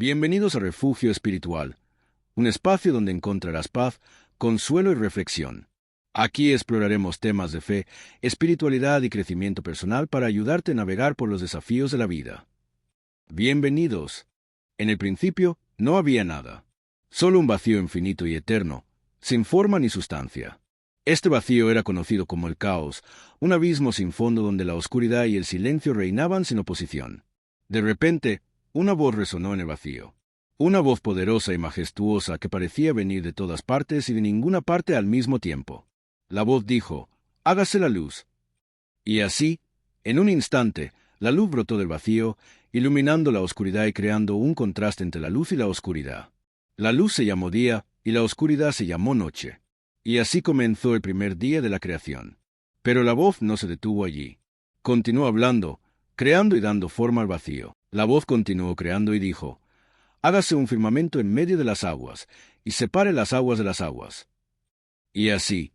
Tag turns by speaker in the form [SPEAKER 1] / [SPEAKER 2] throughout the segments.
[SPEAKER 1] Bienvenidos a Refugio Espiritual, un espacio donde encontrarás paz, consuelo y reflexión. Aquí exploraremos temas de fe, espiritualidad y crecimiento personal para ayudarte a navegar por los desafíos de la vida. Bienvenidos. En el principio no había nada, solo un vacío infinito y eterno, sin forma ni sustancia. Este vacío era conocido como el caos, un abismo sin fondo donde la oscuridad y el silencio reinaban sin oposición. De repente, una voz resonó en el vacío. Una voz poderosa y majestuosa que parecía venir de todas partes y de ninguna parte al mismo tiempo. La voz dijo, «Hágase la luz». Y así, en un instante, la luz brotó del vacío, iluminando la oscuridad y creando un contraste entre la luz y la oscuridad. La luz se llamó día y la oscuridad se llamó noche. Y así comenzó el primer día de la creación. Pero la voz no se detuvo allí. Continuó hablando, creando y dando forma al vacío. La voz continuó creando y dijo, «Hágase un firmamento en medio de las aguas, y separe las aguas de las aguas». Y así,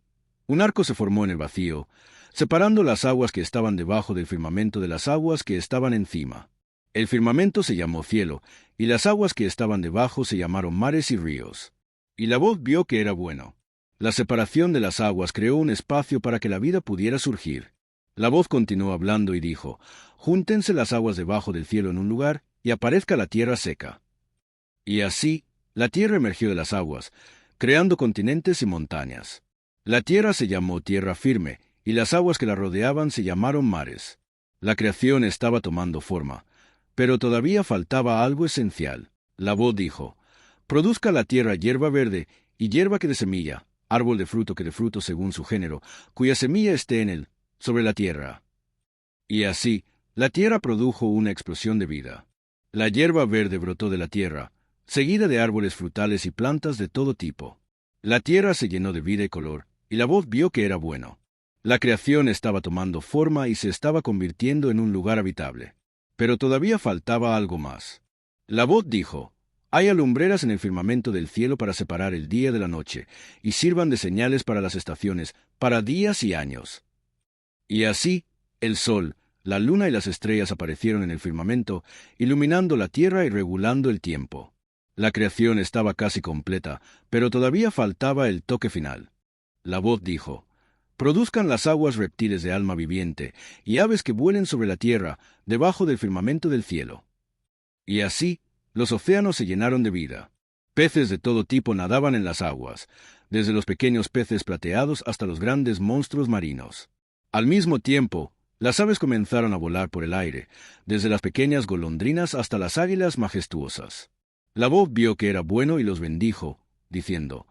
[SPEAKER 1] un arco se formó en el vacío, separando las aguas que estaban debajo del firmamento de las aguas que estaban encima. El firmamento se llamó cielo, y las aguas que estaban debajo se llamaron mares y ríos. Y la voz vio que era bueno. La separación de las aguas creó un espacio para que la vida pudiera surgir. La voz continuó hablando y dijo, «Júntense las aguas debajo del cielo en un lugar, y aparezca la tierra seca». Y así, la tierra emergió de las aguas, creando continentes y montañas. La tierra se llamó tierra firme, y las aguas que la rodeaban se llamaron mares. La creación estaba tomando forma, pero todavía faltaba algo esencial. La voz dijo, «Produzca la tierra hierba verde, y hierba que dé semilla, árbol de fruto que dé fruto según su género, cuya semilla esté en él, sobre la tierra». Y así, la tierra produjo una explosión de vida. La hierba verde brotó de la tierra, seguida de árboles frutales y plantas de todo tipo. La tierra se llenó de vida y color, y la voz vio que era bueno. La creación estaba tomando forma y se estaba convirtiendo en un lugar habitable. Pero todavía faltaba algo más. La voz dijo, «Hay lumbreras en el firmamento del cielo para separar el día de la noche, y sirvan de señales para las estaciones, para días y años». Y así, el sol, la luna y las estrellas aparecieron en el firmamento, iluminando la tierra y regulando el tiempo. La creación estaba casi completa, pero todavía faltaba el toque final. La voz dijo, «Produzcan las aguas reptiles de alma viviente, y aves que vuelen sobre la tierra, debajo del firmamento del cielo». Y así, los océanos se llenaron de vida. Peces de todo tipo nadaban en las aguas, desde los pequeños peces plateados hasta los grandes monstruos marinos. Al mismo tiempo, las aves comenzaron a volar por el aire, desde las pequeñas golondrinas hasta las águilas majestuosas. La voz vio que era bueno y los bendijo, diciendo,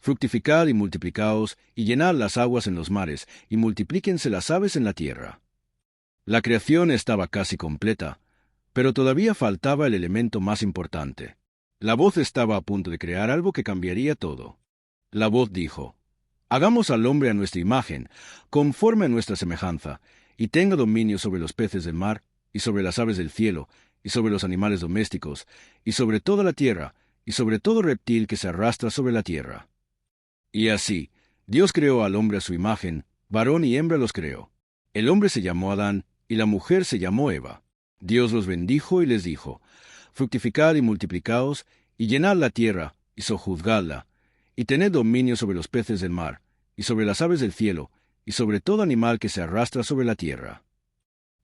[SPEAKER 1] «Fructificad y multiplicaos, y llenad las aguas en los mares, y multiplíquense las aves en la tierra». La creación estaba casi completa, pero todavía faltaba el elemento más importante. La voz estaba a punto de crear algo que cambiaría todo. La voz dijo, «Hagamos al hombre a nuestra imagen, conforme a nuestra semejanza, y tenga dominio sobre los peces del mar, y sobre las aves del cielo, y sobre los animales domésticos, y sobre toda la tierra, y sobre todo reptil que se arrastra sobre la tierra». Y así, Dios creó al hombre a su imagen, varón y hembra los creó. El hombre se llamó Adán, y la mujer se llamó Eva. Dios los bendijo y les dijo, «Fructificad y multiplicaos, y llenad la tierra, y sojuzgadla, y tened dominio sobre los peces del mar, y sobre las aves del cielo, y sobre todo animal que se arrastra sobre la tierra».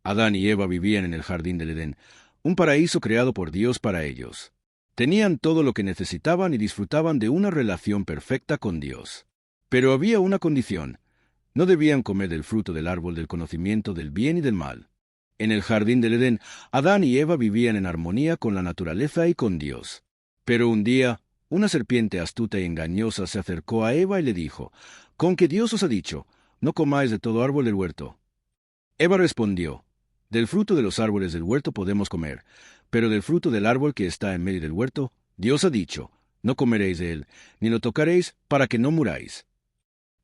[SPEAKER 1] Adán y Eva vivían en el jardín del Edén, un paraíso creado por Dios para ellos. Tenían todo lo que necesitaban y disfrutaban de una relación perfecta con Dios. Pero había una condición: no debían comer del fruto del árbol del conocimiento del bien y del mal. En el jardín del Edén, Adán y Eva vivían en armonía con la naturaleza y con Dios. Pero un día, una serpiente astuta y engañosa se acercó a Eva y le dijo, «¿Con qué Dios os ha dicho, no comáis de todo árbol del huerto?» Eva respondió, «Del fruto de los árboles del huerto podemos comer, pero del fruto del árbol que está en medio del huerto, Dios ha dicho, no comeréis de él, ni lo tocaréis, para que no muráis».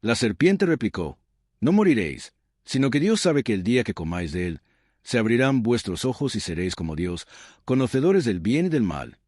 [SPEAKER 1] La serpiente replicó, «No moriréis, sino que Dios sabe que el día que comáis de él, se abrirán vuestros ojos y seréis como Dios, conocedores del bien y del mal».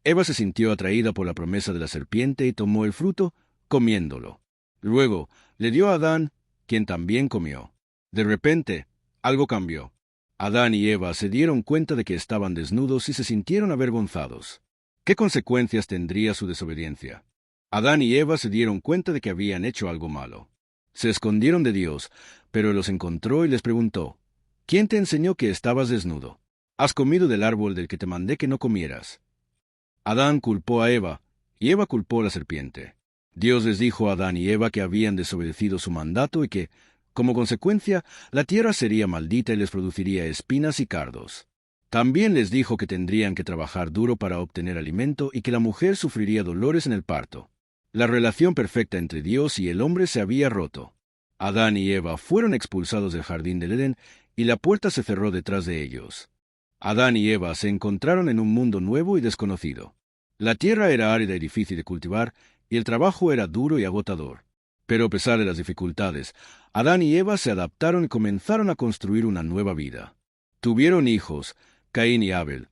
[SPEAKER 1] Eva se sintió atraída por la promesa de la serpiente y tomó el fruto, comiéndolo. Luego le dio a Adán, quien también comió. De repente, algo cambió. Adán y Eva se dieron cuenta de que estaban desnudos y se sintieron avergonzados. ¿Qué consecuencias tendría su desobediencia? Adán y Eva se dieron cuenta de que habían hecho algo malo. Se escondieron de Dios, pero Él los encontró y les preguntó, ¿quién te enseñó que estabas desnudo? ¿Has comido del árbol del que te mandé que no comieras? Adán culpó a Eva, y Eva culpó a la serpiente. Dios les dijo a Adán y Eva que habían desobedecido su mandato y que, como consecuencia, la tierra sería maldita y les produciría espinas y cardos. También les dijo que tendrían que trabajar duro para obtener alimento y que la mujer sufriría dolores en el parto. La relación perfecta entre Dios y el hombre se había roto. Adán y Eva fueron expulsados del jardín del Edén y la puerta se cerró detrás de ellos. Adán y Eva se encontraron en un mundo nuevo y desconocido. La tierra era árida y difícil de cultivar, y el trabajo era duro y agotador. Pero a pesar de las dificultades, Adán y Eva se adaptaron y comenzaron a construir una nueva vida. Tuvieron hijos, Caín y Abel,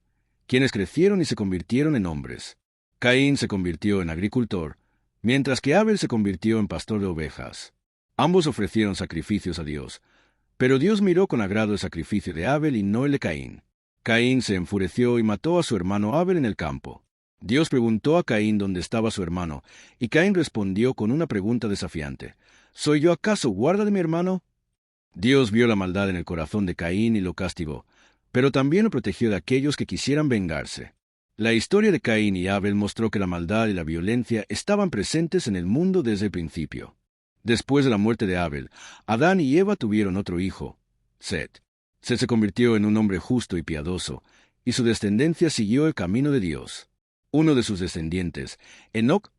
[SPEAKER 1] quienes crecieron y se convirtieron en hombres. Caín se convirtió en agricultor, mientras que Abel se convirtió en pastor de ovejas. Ambos ofrecieron sacrificios a Dios, pero Dios miró con agrado el sacrificio de Abel y no el de Caín. Caín se enfureció y mató a su hermano Abel en el campo. Dios preguntó a Caín dónde estaba su hermano, y Caín respondió con una pregunta desafiante. ¿Soy yo acaso guarda de mi hermano? Dios vio la maldad en el corazón de Caín y lo castigó, pero también lo protegió de aquellos que quisieran vengarse. La historia de Caín y Abel mostró que la maldad y la violencia estaban presentes en el mundo desde el principio. Después de la muerte de Abel, Adán y Eva tuvieron otro hijo, Set. Set se convirtió en un hombre justo y piadoso, y su descendencia siguió el camino de Dios. Uno de sus descendientes, Enoc,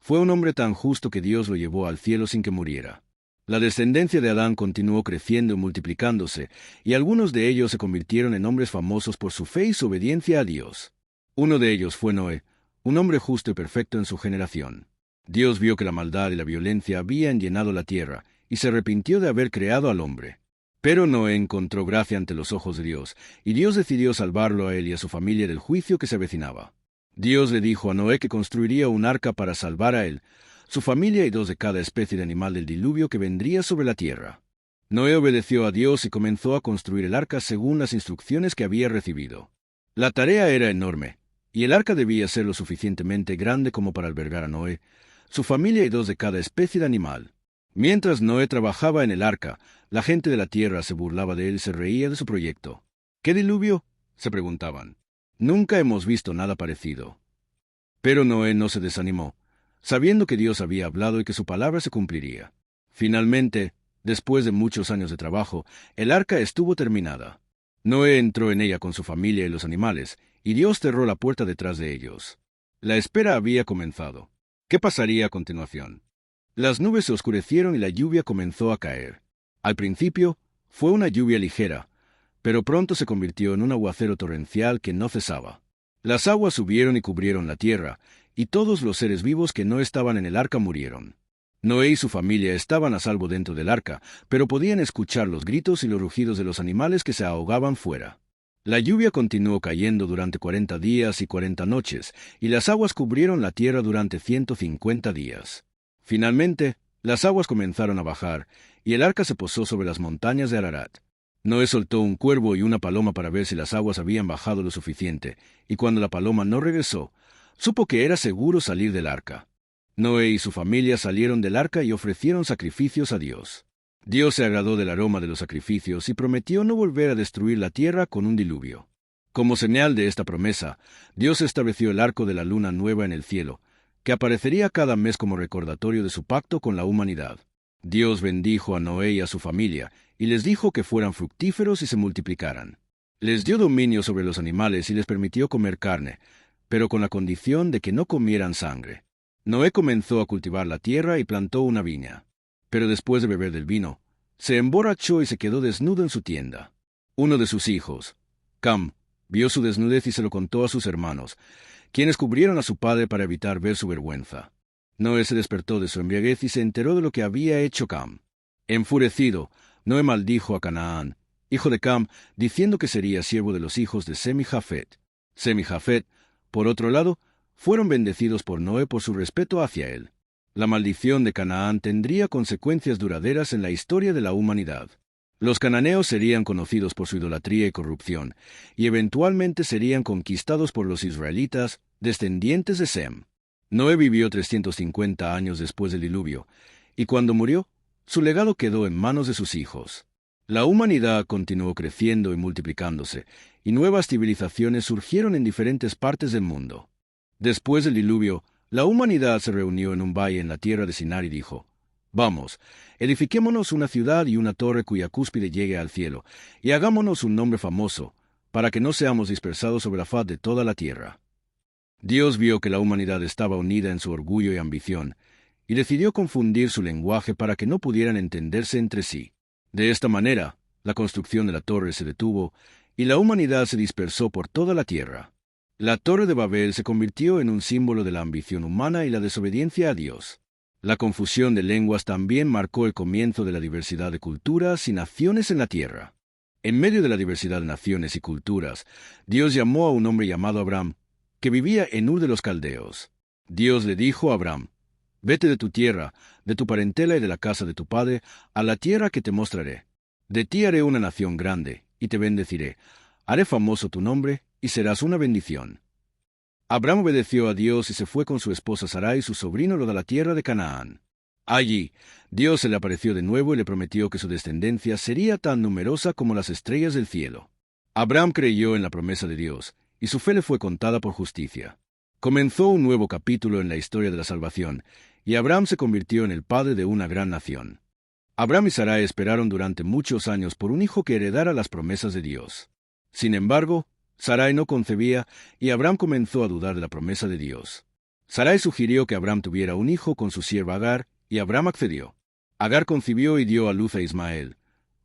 [SPEAKER 1] fue un hombre tan justo que Dios lo llevó al cielo sin que muriera. La descendencia de Adán continuó creciendo y multiplicándose, y algunos de ellos se convirtieron en hombres famosos por su fe y su obediencia a Dios. Uno de ellos fue Noé, un hombre justo y perfecto en su generación. Dios vio que la maldad y la violencia habían llenado la tierra, y se arrepintió de haber creado al hombre. Pero Noé encontró gracia ante los ojos de Dios, y Dios decidió salvarlo a él y a su familia del juicio que se avecinaba. Dios le dijo a Noé que construiría un arca para salvar a él, su familia y 2 de cada especie de animal del diluvio que vendría sobre la tierra. Noé obedeció a Dios y comenzó a construir el arca según las instrucciones que había recibido. La tarea era enorme, y el arca debía ser lo suficientemente grande como para albergar a Noé, su familia y 2 de cada especie de animal. Mientras Noé trabajaba en el arca, la gente de la tierra se burlaba de él y se reía de su proyecto. ¿Qué diluvio?, se preguntaban. Nunca hemos visto nada parecido. Pero Noé no se desanimó, sabiendo que Dios había hablado y que su palabra se cumpliría. Finalmente, después de muchos años de trabajo, el arca estuvo terminada. Noé entró en ella con su familia y los animales, y Dios cerró la puerta detrás de ellos. La espera había comenzado. ¿Qué pasaría a continuación? Las nubes se oscurecieron y la lluvia comenzó a caer. Al principio, fue una lluvia ligera, pero pronto se convirtió en un aguacero torrencial que no cesaba. Las aguas subieron y cubrieron la tierra, y todos los seres vivos que no estaban en el arca murieron. Noé y su familia estaban a salvo dentro del arca, pero podían escuchar los gritos y los rugidos de los animales que se ahogaban fuera. La lluvia continuó cayendo durante 40 días y 40 noches, y las aguas cubrieron la tierra durante 150 días. Finalmente, las aguas comenzaron a bajar, y el arca se posó sobre las montañas de Ararat. Noé soltó un cuervo y una paloma para ver si las aguas habían bajado lo suficiente, y cuando la paloma no regresó, supo que era seguro salir del arca. Noé y su familia salieron del arca y ofrecieron sacrificios a Dios. Dios se agradó del aroma de los sacrificios y prometió no volver a destruir la tierra con un diluvio. Como señal de esta promesa, Dios estableció el arco de la luna nueva en el cielo, que aparecería cada mes como recordatorio de su pacto con la humanidad. Dios bendijo a Noé y a su familia, y les dijo que fueran fructíferos y se multiplicaran. Les dio dominio sobre los animales y les permitió comer carne, pero con la condición de que no comieran sangre. Noé comenzó a cultivar la tierra y plantó una viña. Pero después de beber del vino, se emborrachó y se quedó desnudo en su tienda. Uno de sus hijos, Cam, vio su desnudez y se lo contó a sus hermanos, quienes cubrieron a su padre para evitar ver su vergüenza. Noé se despertó de su embriaguez y se enteró de lo que había hecho Cam. Enfurecido, Noé maldijo a Canaán, hijo de Cam, diciendo que sería siervo de los hijos de Sem y Jafet. Sem y Jafet, por otro lado, fueron bendecidos por Noé por su respeto hacia él. La maldición de Canaán tendría consecuencias duraderas en la historia de la humanidad. Los cananeos serían conocidos por su idolatría y corrupción, y eventualmente serían conquistados por los israelitas, descendientes de Sem. Noé vivió 350 años después del diluvio, y cuando murió, su legado quedó en manos de sus hijos. La humanidad continuó creciendo y multiplicándose, y nuevas civilizaciones surgieron en diferentes partes del mundo. Después del diluvio, la humanidad se reunió en un valle en la tierra de Sinar y dijo: «Vamos, edifiquémonos una ciudad y una torre cuya cúspide llegue al cielo, y hagámonos un nombre famoso, para que no seamos dispersados sobre la faz de toda la tierra». Dios vio que la humanidad estaba unida en su orgullo y ambición, y decidió confundir su lenguaje para que no pudieran entenderse entre sí. De esta manera, la construcción de la torre se detuvo, y la humanidad se dispersó por toda la tierra. La Torre de Babel se convirtió en un símbolo de la ambición humana y la desobediencia a Dios. La confusión de lenguas también marcó el comienzo de la diversidad de culturas y naciones en la tierra. En medio de la diversidad de naciones y culturas, Dios llamó a un hombre llamado Abraham, que vivía en Ur de los Caldeos. Dios le dijo a Abraham: «Vete de tu tierra, de tu parentela y de la casa de tu padre, a la tierra que te mostraré. De ti haré una nación grande, y te bendeciré. Haré famoso tu nombre, y serás una bendición». Abraham obedeció a Dios y se fue con su esposa Sarai y su sobrino Lot a la tierra de Canaán. Allí, Dios se le apareció de nuevo y le prometió que su descendencia sería tan numerosa como las estrellas del cielo. Abraham creyó en la promesa de Dios, y su fe le fue contada por justicia. Comenzó un nuevo capítulo en la historia de la salvación, y Abraham se convirtió en el padre de una gran nación. Abraham y Sarai esperaron durante muchos años por un hijo que heredara las promesas de Dios. Sin embargo, Sarai no concebía, y Abraham comenzó a dudar de la promesa de Dios. Sarai sugirió que Abraham tuviera un hijo con su sierva Agar, y Abraham accedió. Agar concibió y dio a luz a Ismael.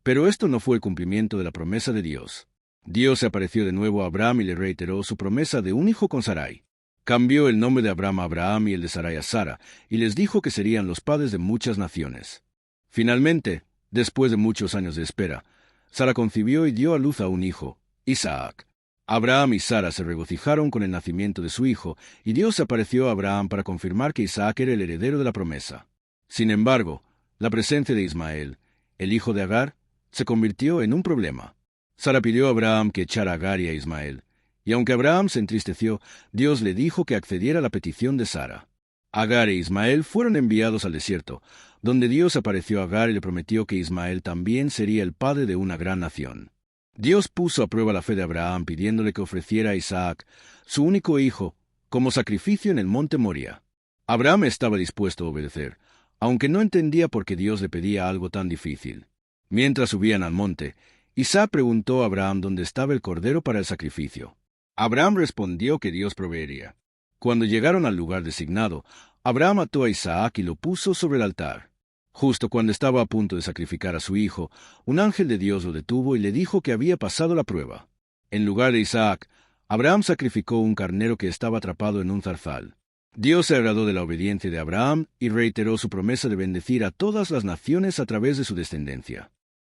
[SPEAKER 1] Pero esto no fue el cumplimiento de la promesa de Dios. Dios se apareció de nuevo a Abraham y le reiteró su promesa de un hijo con Sarai. Cambió el nombre de Abraham a Abraham y el de Sarai a Sara, y les dijo que serían los padres de muchas naciones. Finalmente, después de muchos años de espera, Sara concibió y dio a luz a un hijo, Isaac. Abraham y Sara se regocijaron con el nacimiento de su hijo, y Dios se apareció a Abraham para confirmar que Isaac era el heredero de la promesa. Sin embargo, la presencia de Ismael, el hijo de Agar, se convirtió en un problema. Sara pidió a Abraham que echara a Agar y a Ismael, y aunque Abraham se entristeció, Dios le dijo que accediera a la petición de Sara. Agar e Ismael fueron enviados al desierto, donde Dios apareció a Agar y le prometió que Ismael también sería el padre de una gran nación. Dios puso a prueba la fe de Abraham pidiéndole que ofreciera a Isaac, su único hijo, como sacrificio en el monte Moria. Abraham estaba dispuesto a obedecer, aunque no entendía por qué Dios le pedía algo tan difícil. Mientras subían al monte, Isaac preguntó a Abraham dónde estaba el cordero para el sacrificio. Abraham respondió que Dios proveería. Cuando llegaron al lugar designado, Abraham ató a Isaac y lo puso sobre el altar. Justo cuando estaba a punto de sacrificar a su hijo, un ángel de Dios lo detuvo y le dijo que había pasado la prueba. En lugar de Isaac, Abraham sacrificó un carnero que estaba atrapado en un zarzal. Dios se agradó de la obediencia de Abraham y reiteró su promesa de bendecir a todas las naciones a través de su descendencia.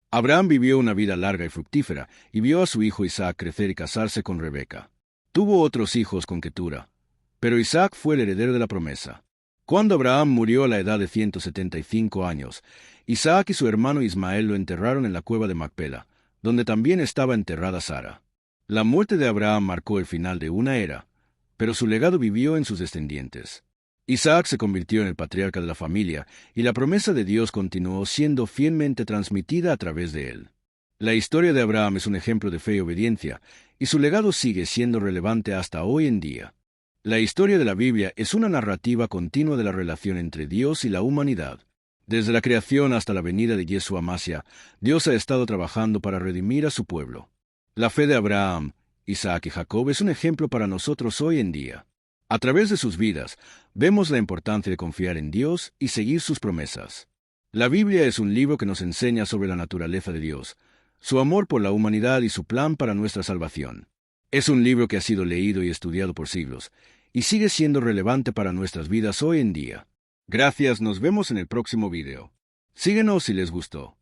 [SPEAKER 1] Abraham vivió una vida larga y fructífera, y vio a su hijo Isaac crecer y casarse con Rebeca. Tuvo otros hijos con Ketura, pero Isaac fue el heredero de la promesa. Cuando Abraham murió a la edad de 175 años, Isaac y su hermano Ismael lo enterraron en la cueva de Macpela, donde también estaba enterrada Sara. La muerte de Abraham marcó el final de una era, pero su legado vivió en sus descendientes. Isaac se convirtió en el patriarca de la familia, y la promesa de Dios continuó siendo fielmente transmitida a través de él. La historia de Abraham es un ejemplo de fe y obediencia, y su legado sigue siendo relevante hasta hoy en día. La historia de la Biblia es una narrativa continua de la relación entre Dios y la humanidad. Desde la creación hasta la venida de Yeshua Mashiach, Dios ha estado trabajando para redimir a su pueblo. La fe de Abraham, Isaac y Jacob es un ejemplo para nosotros hoy en día. A través de sus vidas, vemos la importancia de confiar en Dios y seguir sus promesas. La Biblia es un libro que nos enseña sobre la naturaleza de Dios, su amor por la humanidad y su plan para nuestra salvación. Es un libro que ha sido leído y estudiado por siglos, y sigue siendo relevante para nuestras vidas hoy en día. Gracias, nos vemos en el próximo video. Síguenos si les gustó.